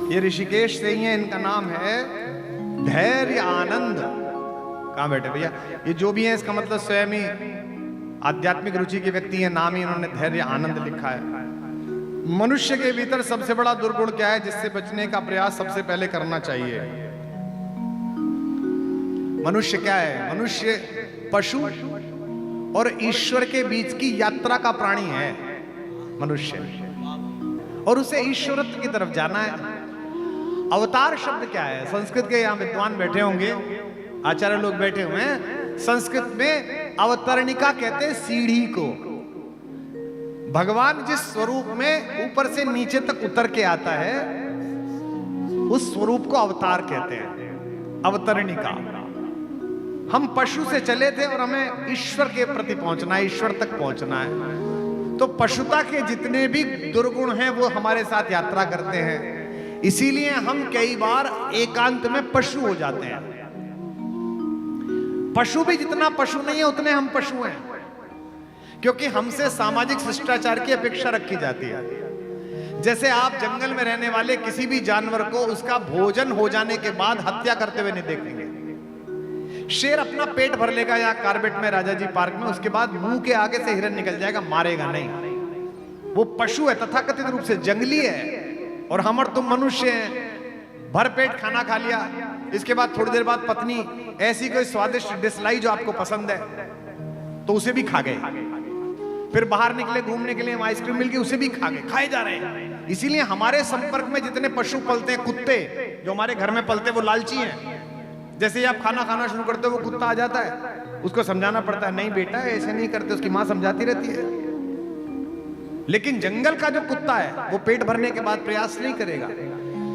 ये ऋषिकेश से ही है, इनका नाम है धैर्य आनंद। कहाँ बैठे भैया? ये जो भी है इसका मतलब स्वयं ही आध्यात्मिक रुचि के व्यक्ति हैं, नाम ही इन्होंने धैर्य आनंद लिखा है। मनुष्य के भीतर सबसे बड़ा दुर्गुण क्या है जिससे बचने का प्रयास सबसे पहले करना चाहिए? मनुष्य क्या है? मनुष्य पशु और ईश्वर के बीच की यात्रा का प्राणी है मनुष्य, और उसे ईश्वरत्व की तरफ जाना है। अवतार शब्द क्या है? संस्कृत के यहां विद्वान बैठे होंगे, आचार्य लोग बैठे हुए हैं। संस्कृत में अवतरणिका कहते हैं सीढ़ी को। भगवान जिस स्वरूप में ऊपर से नीचे तक उतर के आता है उस स्वरूप को अवतार कहते हैं, अवतरणिका। हम पशु से चले थे और हमें ईश्वर के प्रति पहुंचना है, ईश्वर तक पहुंचना है। तो पशुता के जितने भी दुर्गुण हैं वो हमारे साथ यात्रा करते हैं, इसीलिए हम कई बार एकांत में पशु हो जाते हैं। पशु भी जितना पशु नहीं है उतने हम पशु हैं, क्योंकि हमसे सामाजिक शिष्टाचार की अपेक्षा रखी जाती है। जैसे आप जंगल में रहने वाले किसी भी जानवर को उसका भोजन हो जाने के बाद हत्या करते हुए नहीं देखेंगे। शेर अपना पेट भर लेगा या कार्बेट में राजा जी पार्क में, उसके बाद मुंह के आगे से हिरन निकल जाएगा, मारेगा नहीं। वो पशु है, तथाकथित रूप से जंगली है। और हम और तुम मनुष्य हैं, भर पेट खाना खा लिया, इसके बाद थोड़ी देर बाद पत्नी ऐसी कोई स्वादिष्ट डिश लाई जो आपको पसंद है तो उसे भी खा गए। फिर बाहर निकले घूमने के लिए, आइसक्रीम मिल गई, उसे भी खा गए, खाए जा रहे हैं। इसीलिए हमारे संपर्क में जितने पशु पलते हैं, कुत्ते जो हमारे घर में पलते हैं वो लालची हैं। जैसे ही आप खाना खाना शुरू करते हो वो कुत्ता आ जाता है, उसको समझाना पड़ता है, नहीं बेटा ऐसे नहीं करते, उसकी मां समझाती रहती है। लेकिन जंगल का जो कुत्ता है वो पेट भरने के बाद प्रयास नहीं करेगा,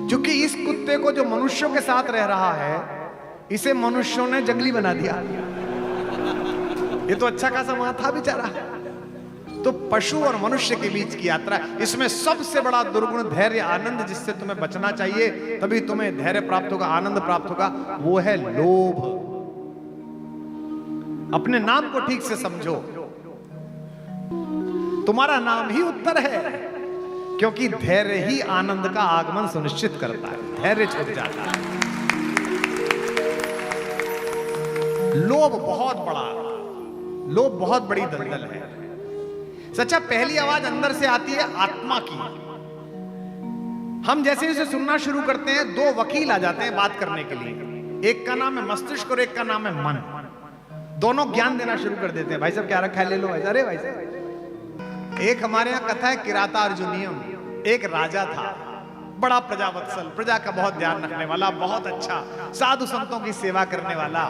क्योंकि इस कुत्ते को जो मनुष्यों के साथ रह रहा है इसे मनुष्यों ने जंगली बना दिया। ये तो अच्छा खासा वहां था बेचारा। तो पशु और मनुष्य के बीच की यात्रा, इसमें सबसे बड़ा दुर्गुण धैर्य आनंद, जिससे तुम्हें बचना चाहिए, तभी तुम्हें धैर्य प्राप्त होगा, आनंद प्राप्त होगा, वो है लोभ। अपने नाम को ठीक से समझो, तुम्हारा नाम ही उत्तर है, क्योंकि धैर्य ही आनंद का आगमन सुनिश्चित करता है। धैर्य छूट जाता है। लोभ बहुत बड़ा, लोभ बहुत बड़ी दलदल है। सच्चा पहली आवाज अंदर से आती है आत्मा की। हम जैसे उसे सुनना शुरू करते हैं, दो वकील आ जाते हैं बात करने के लिए। एक का नाम है मस्तिष्क और एक का नाम है मन। दोनों ज्ञान देना शुरू कर देते हैं, भाई साहब क्या रखा है, ले लो। अरे भाई साहब, एक हमारे यहां कथा है किराता अर्जुनियम। एक राजा था, बड़ा प्रजावत्सल, प्रजा का बहुत ध्यान रखने वाला, बहुत अच्छा, साधु संतों की सेवा करने वाला।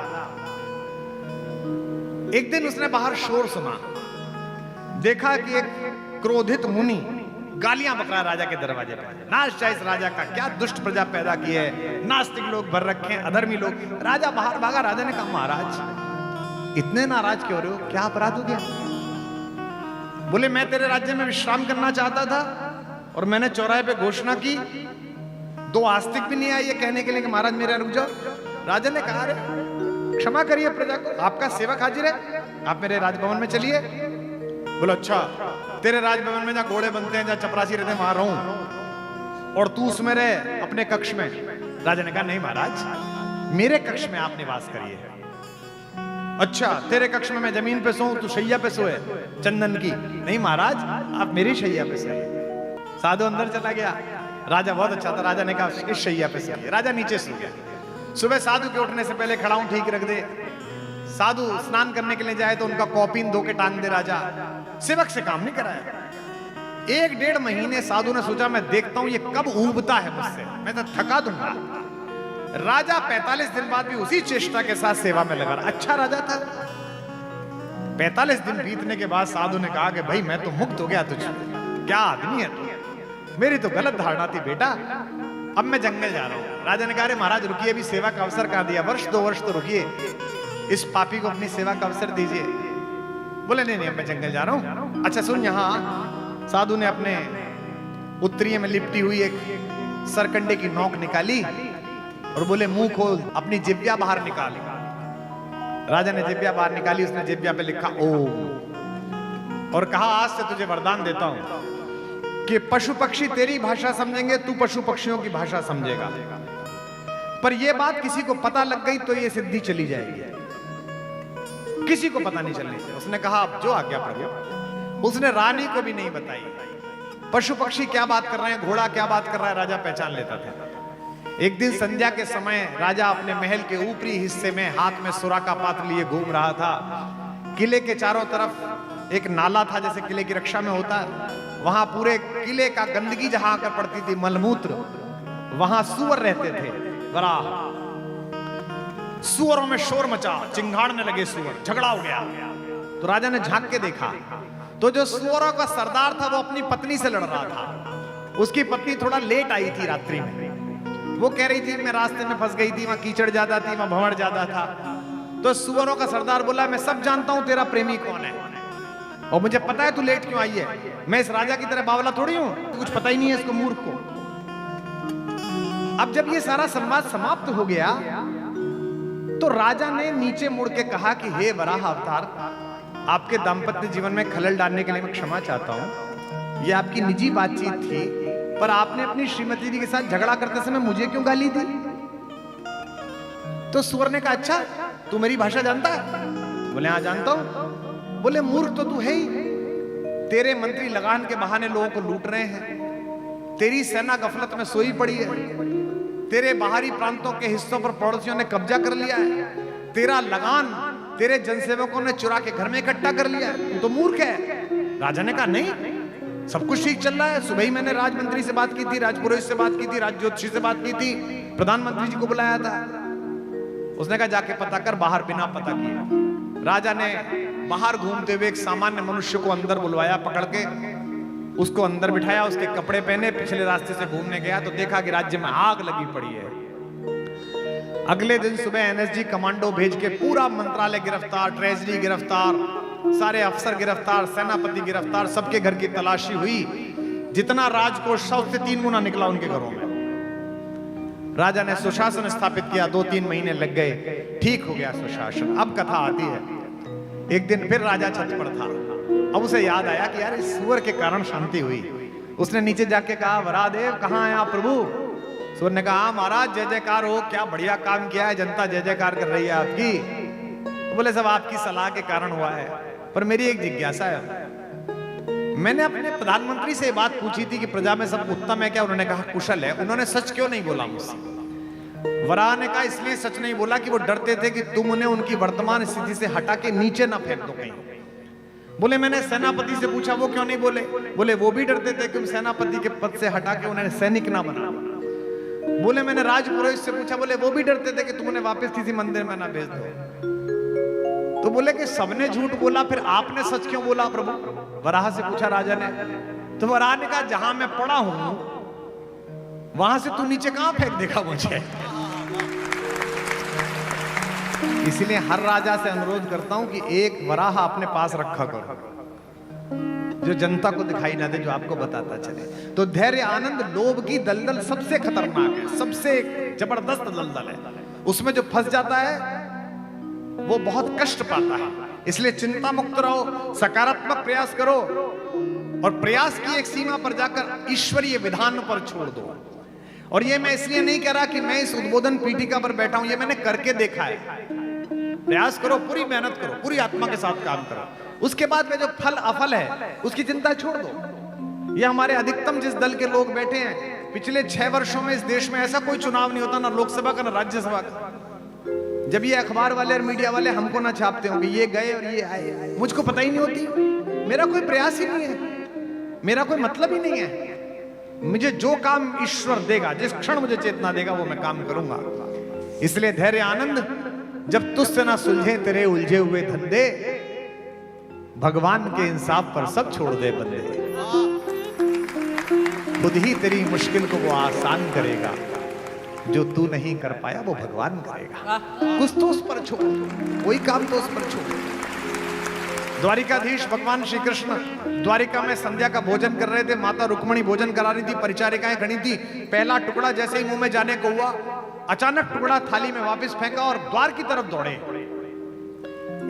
एक दिन उसने बाहर शोर सुना, देखा कि एक क्रोधित मुनि गालियां बक रहा है राजा के दरवाजे पर। नाश्ता इस राजा का, क्या दुष्ट प्रजा पैदा की है, नास्तिक लोग भर रखे हैं, अधर्मी लोग। राजा बाहर भागा। राजा ने कहा, महाराज इतने नाराज क्यों रहे हो, क्या अपराध हो गया? बोले, मैं तेरे राज्य में विश्राम करना चाहता था और मैंने चौराहे पे घोषणा की, दो आस्तिक भी नहीं आए ये कहने के लिए कि महाराज मेरा रुक जाओ। राजा ने कहा, अरे क्षमा करिए प्रजा को, आपका सेवक हाजिर है, आप मेरे राजभवन में चलिए। बोलो, अच्छा तेरे राजभवन में जहां घोड़े बनते हैं, जहां चपरासी रहते हैं, वहां रहूं और तू उसमें रहे अपने कक्ष में? राजा ने कहा, नहीं महाराज, मेरे कक्ष में आप निवास करिए। अच्छा, तेरे कक्ष में मैं जमीन पे सोऊं, तू शैया पे सोए चंदन की? नहीं महाराज, आप मेरी शैया पे सोइए। साधु अंदर चला गया। राजा बहुत अच्छा था, राजा ने कहा इस शैया पे सोइए। राजा नीचे सो गया। सुबह साधु के उठने से पहले खड़ा हूं, ठीक रख दे। साधु स्नान करने के लिए जाए तो उनका कॉपिन धो के टांग दे राजा। सेवक से काम नहीं कराया। 1-1.5 महीने साधु ने सोचा, मैं देखता हूं ये कब ऊबता है मुझसे, मैं तो थका दूंगा। राजा 45 दिन बाद भी उसी चेष्टा के साथ सेवा में लगा। अच्छा राजा था। 45 दिन बीतने के बाद साधु ने कहा कि भाई मैं तो मुक्त हो गया तुझसे, क्या आदमी है तू, मेरी तो गलत धारणा थी बेटा, अब मैं जंगल जा रहा हूं। राजा ने कहा, अरे महाराज रुकिए, अभी सेवा का अवसर कहां दिया, 1-2 वर्ष तो रुकिए, इस पापी को अपनी सेवा का अवसर दीजिए। बोले, नहीं मैं जंगल जा रहा हूं। अच्छा सुन, यहां साधु ने अपने उत्तरीय में लिपटी हुई एक सरकंडे की नोक निकाली और बोले, मुंह खोल, अपनी जिब्या बाहर निकाल। राजा ने जिब्या बाहर निकाली, उसने जिब्या पे लिखा ओम और कहा, आज से तुझे वरदान देता हूं, कि पशु पक्षी तेरी भाषा समझेंगे, तू पशु पक्षियों की भाषा समझेगा। पर यह बात किसी को पता लग गई तो यह सिद्धि चली जाएगी, किसी को पता नहीं चलने से। उसने कहा अब जो आज्ञा प्रभु। उसने रानी को भी नहीं बताई। पशु पक्षी क्या बात कर रहे हैं, घोड़ा क्या बात कर रहा है, राजा पहचान लेता था। एक दिन संध्या के समय राजा अपने महल के ऊपरी हिस्से में हाथ में सुरा का पात्र लिए घूम रहा था। किले के चारों तरफ एक नाला था, जैसे किले की रक्षा में होता है। वहां पूरे किले का गंदगी जहां आकर पड़ती थी, मलमूत्र, वहां सुअर रहते थे। वराह सुअरों में शोर मचा, चिंगाड़ने लगे सुअर, झगड़ा हो गया। तो राजा ने झांक के देखा तो जो सुअरों का सरदार था वो अपनी पत्नी से लड़ रहा था। उसकी पत्नी थोड़ा लेट आई थी रात्रि में। वो कह रही थी मैं रास्ते में फंस गई थी, वहां कीचड़ ज्यादा थी, वहां भंवर ज्यादा था। तो सुअरों का सरदार बोला मैं सब जानता हूं तेरा प्रेमी कौन है, और मुझे पता है तू लेट क्यों आई है। मैं इस राजा की तरह बावला थोड़ी हूं, कुछ पता ही नहीं है इसको, मूर्ख को। अब जब ये सारा संवाद समाप्त हो गया तो राजा ने नीचे मुड़ के कहा कि हे वराह अवतार, आपके दाम्पत्य जीवन में खलल डालने के लिए मैं क्षमा चाहता हूं। यह आपकी निजी बातचीत थी, पर आपने अपनी श्रीमती जी के साथ झगड़ा करते समय मुझे क्यों गाली दी? तो सुअर ने कहा अच्छा तू मेरी भाषा जानता है? बोले हाँ जानता हूं। बोले मूर्ख तो तू है ही, तेरे मंत्री लगान के बहाने लोगों को लूट रहे हैं, तेरी सेना गफलत में सोई पड़ी है, तेरे बाहरी प्रांतों के हिस्सों पर पड़ोसियों ने कब्जा कर लिया है, तेरा लगान तेरे जनसेवकों ने चुरा के घर में इकट्ठा कर लिया है, तू तो मूर्ख है। राजा ने कहा नहीं सब कुछ ठीक चल रहा है। सुबह ही मैंने राजमंत्री से बात की थी, राजपुरोहित से बात की थी, राज ज्योतिषी से बात की थी, प्रधानमंत्री जी को बुलाया था। उसने कहा जाके पता कर। बाहर बिना पता किया राजा ने बाहर घूमते हुए एक सामान्य मनुष्य को अंदर बुलवाया, पकड़ के उसको अंदर बिठाया, उसके कपड़े पहने, पिछले रास्ते से घूमने गया तो देखा कि राज्य में आग लगी पड़ी है। अगले दिन सुबह एनएसजी कमांडो भेज के पूरा मंत्रालय गिरफ्तार, ट्रेजरी गिरफ्तार, सारे अफसर गिरफ्तार, सेनापति गिरफ्तार, सबके घर की तलाशी हुई। जितना राजकोष था उससे 3 गुना निकला उनके घरों में। राजा ने सुशासन स्थापित किया, 2-3 महीने लग गए, ठीक हो गया सुशासन। अब कथा आती है, एक दिन फिर राजा छत पर था। अब उसे याद आया कि यार इस सुअर के कारण शांति हुई। उसने नीचे जाके कहा वरादेव कहाँ हैं आप प्रभु? सुअर ने कहा महाराज जय जयकार हो, क्या बढ़िया काम किया है, जनता जय जयकार कर रही है आपकी। तो बोले सब आपकी सलाह के कारण हुआ है, पर मेरी एक जिज्ञासा है। मैंने अपने प्रधानमंत्री से बात पूछी थी कि प्रजा में सब उत्तम है क्या? उन्होंने कहा कुशल है। उन्होंने सच क्यों नहीं बोला मुझसे? वराह ने कहा इसलिए सच नहीं बोला कि वो डरते थे कि तुम उन्हें उनकी वर्तमान स्थिति से हटा के नीचे ना फेंक दो कहीं। बोले मैंने सेनापति से पूछा, वो क्यों नहीं बोले? बोले वो भी डरते थे कि तुम सेनापति के पद से हटा के उन्हें सैनिक ना बना। बोले मैंने राजपुरोहित से पूछा, बोले वो भी डरते थे कि तुम उन्हें वापस किसी मंदिर में ना भेज दो। तो बोले कि सबने झूठ बोला, फिर आपने सच क्यों बोला प्रभु? वराह से पूछा राजा ने। तो वराह ने कहा जहां मैं पड़ा हूं वहां से तू नीचे कहां फेंक देगा मुझे। इसीलिए हर राजा से अनुरोध करता हूं कि एक वराह अपने पास रखा करो, जो जनता को दिखाई ना दे, जो आपको बताता चले। तो धैर्य आनंद लोभ की दलदल सबसे खतरनाक है, सबसे जबरदस्त दलदल है। उसमें जो फंस जाता है वो बहुत कष्ट पाता है। इसलिए चिंता मुक्त रहो, सकारात्मक प्रयास करो, और प्रयास की एक सीमा पर जाकर ईश्वरीय विधान पर छोड़ दो। और ये मैं इसलिए नहीं कह रहा कि मैं इस उद्बोधन पीठिका पर बैठा हूं, ये मैंने करके देखा है। प्रयास करो, पूरी मेहनत करो, पूरी आत्मा के साथ काम करो, उसके बाद में जो फल अफल है उसकी चिंता छोड़ दो। ये हमारे अधिकतम जिस दल के लोग बैठे हैं, पिछले 6 वर्षों में इस देश में ऐसा कोई चुनाव नहीं होता, ना लोकसभा का ना राज्यसभा का, जब ये अखबार वाले और मीडिया वाले हमको ना छापते हो कि ये गए और ये आए। मुझको पता ही नहीं होती, मेरा कोई प्रयास ही नहीं है, मेरा कोई मतलब ही नहीं है। मुझे जो काम ईश्वर देगा, जिस क्षण मुझे चेतना देगा वो मैं काम करूंगा। इसलिए धैर्य आनंद, जब तुझसे ना सुलझे तेरे उलझे हुए धंधे, भगवान के इंसाफ पर सब छोड़ दे बंदे। खुद ही तेरी मुश्किल को वो आसान करेगा, जो तू नहीं कर पाया वो भगवान करेगा। कुछ तो उस पर छोड़, कोई काम तो उस पर छोड़। द्वारिकाधीश भगवान श्री कृष्ण द्वारिका में संध्या का भोजन कर रहे थे। माता रुक्मणी भोजन करा रही थी, परिचारिकाएं खड़ी थी। पहला टुकड़ा जैसे ही मुंह में जाने को हुआ, अचानक टुकड़ा थाली में वापस फेंका और द्वार की तरफ दौड़े।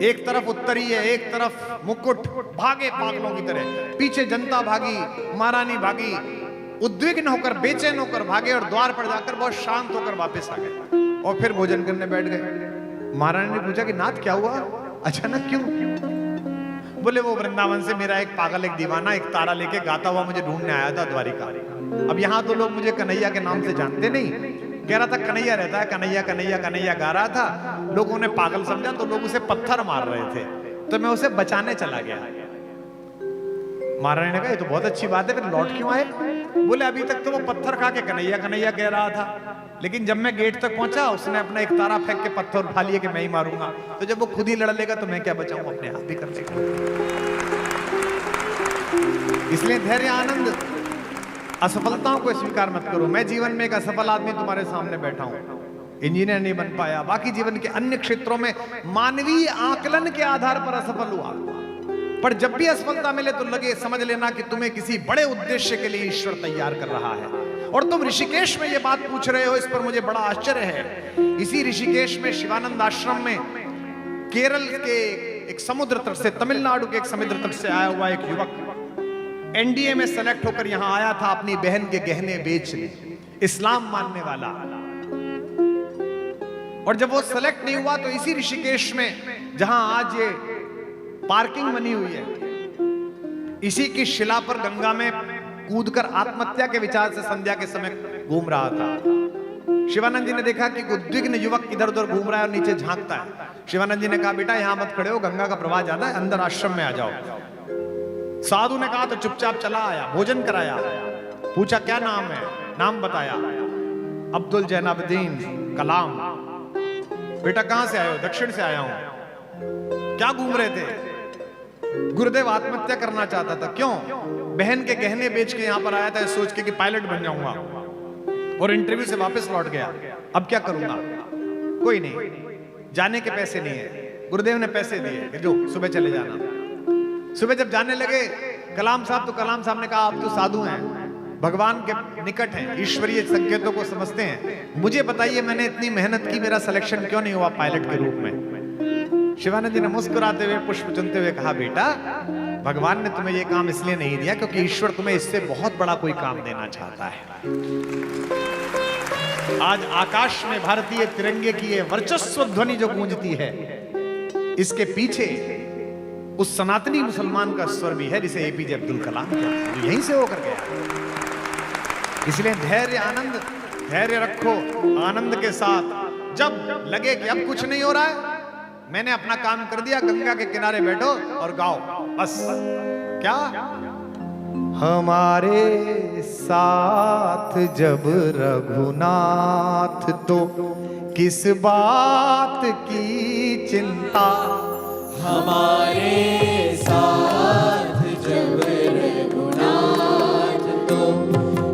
एक तरफ उत्तरी है, एक तरफ मुकुट, भागे पागलों की तरह, पीछे जनता भागी, महारानी भागी, उद्विग्न होकर बेचैन होकर भागे और द्वार पर जाकर बहुत शांत होकर वापस आ गए और फिर भोजन करने बैठ गए। महारानी ने पूछा कि नाथ क्या हुआ, अचानक क्यों? बोले वो वृंदावन से मेरा एक पागल, एक दीवाना, एक तारा लेके गाता हुआ मुझे ढूंढने आया था द्वारिका। अब यहाँ तो लोग मुझे कन्हैया के नाम से जानते नहीं, कह रहा था कन्हैया रहता है, कन्हैया कन्हैया कन्हैया गा रहा था, लोगों ने पागल समझा तो लोग उसे पत्थर मार रहे थे, तो मैं उसे बचाने चला गया। महारानी ने कहा ये तो बहुत अच्छी बात है, फिर लौट क्यों आए? बोले अभी तक तो वो पत्थर खा के कन्हैया कन्हैया कह रहा था, लेकिन जब मैं गेट तक पहुंचा उसने अपना एक तारा फेंक के पत्थर उठा लिए कि मैं ही मारूंगा, तो जब वो खुद ही लड़ लेगा तो मैं क्या बचाऊं, अपने हाथ ही कर लेगा। इसलिए धैर्य आनंद, असफलताओं को स्वीकार मत करो। मैं जीवन में एक असफल आदमी तुम्हारे सामने बैठा हूं, इंजीनियर नहीं बन पाया, बाकी जीवन के अन्य क्षेत्रों में मानवीय आकलन के आधार पर असफल हुआ, पर जब भी असफलता मिले तो लगे समझ लेना कि तुम्हें किसी बड़े उद्देश्य के लिए ईश्वर तैयार कर रहा है। और तुम ऋषिकेश में ये बात पूछ रहे हो, इस पर मुझे बड़ा आश्चर्य है। इसी ऋषिकेश में शिवानंद आश्रम में केरल के एक समुद्र तट से, तमिलनाडु के एक समुद्र तट से आया हुआ एक युवक एनडीए में सेलेक्ट होकर यहां आया था अपनी बहन के गहने बेचने, इस्लाम मानने वाला। और जब वो सेलेक्ट नहीं हुआ तो इसी ऋषिकेश में, जहां आज ये पार्किंग बनी हुई है, इसी की शिला पर गंगा में कूदकर आत्महत्या के विचार से संध्या के समय घूम रहा था। शिवानंद जी ने देखा कि उद्विग्न युवक इधर उधर घूम रहा है और नीचे झांकता है। शिवानंद जी ने कहा बेटा यहां मत खड़े हो, गंगा का प्रवाह ज्यादा है, अंदर आश्रम में आ जाओ। साधु ने कहा तो चुपचाप चला आया, भोजन कराया, पूछा क्या नाम है, नाम बताया, अब्दुल जैनाबुद्दीन कलाम। बेटा कहां से आए हो? दक्षिण से आया हूं। क्या घूम रहे थे? गुरुदेव आत्महत्या करना चाहता था। क्यों? बहन के गहने बेच के यहां पर आया था सोच के कि पायलट बन जाऊंगा, और इंटरव्यू से वापस लौट गया। अब क्या करूंगा? कोई नहीं, जाने के पैसे नहीं है। गुरुदेव ने पैसे दिए कि जो सुबह चले जाना। सुबह जब जाने लगे कलाम साहब, तो कलाम साहब ने कहा आप तो साधु हैं, भगवान के निकट हैं, ईश्वरीय संकेतों को समझते हैं, मुझे बताइए मैंने इतनी मेहनत की, मेरा सिलेक्शन क्यों नहीं हुआ पायलट के रूप में? शिवानंद जी ने मुस्कुराते हुए, पुष्प चुनते हुए कहा बेटा भगवान ने तुम्हें यह काम इसलिए नहीं दिया क्योंकि ईश्वर तुम्हें इससे बहुत बड़ा कोई काम देना चाहता है। आज आकाश में भारतीय तिरंगे की ये वर्चस्व ध्वनि जो गूंजती है, इसके पीछे उस सनातनी मुसलमान का स्वर भी है जिसे एपीजे अब्दुल कलाम कहते हैं, जो यहीं से होकर गया। इसलिए धैर्य आनंद, धैर्य रखो आनंद के साथ। जब लगे कि अब कुछ नहीं हो रहा है, मैंने अपना काम कर दिया, गंगा के किनारे बैठो और गाओ बस। क्या? हमारे साथ जब रघुनाथ तो किस बात की चिंता, हमारे साथ जब रघुनाथ तो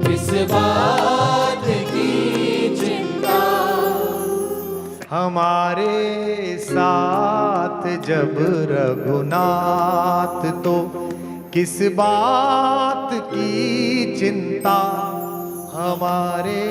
किस बात की चिंता, हमारे साथ जब रघुनाथ तो किस बात की चिंता, हमारे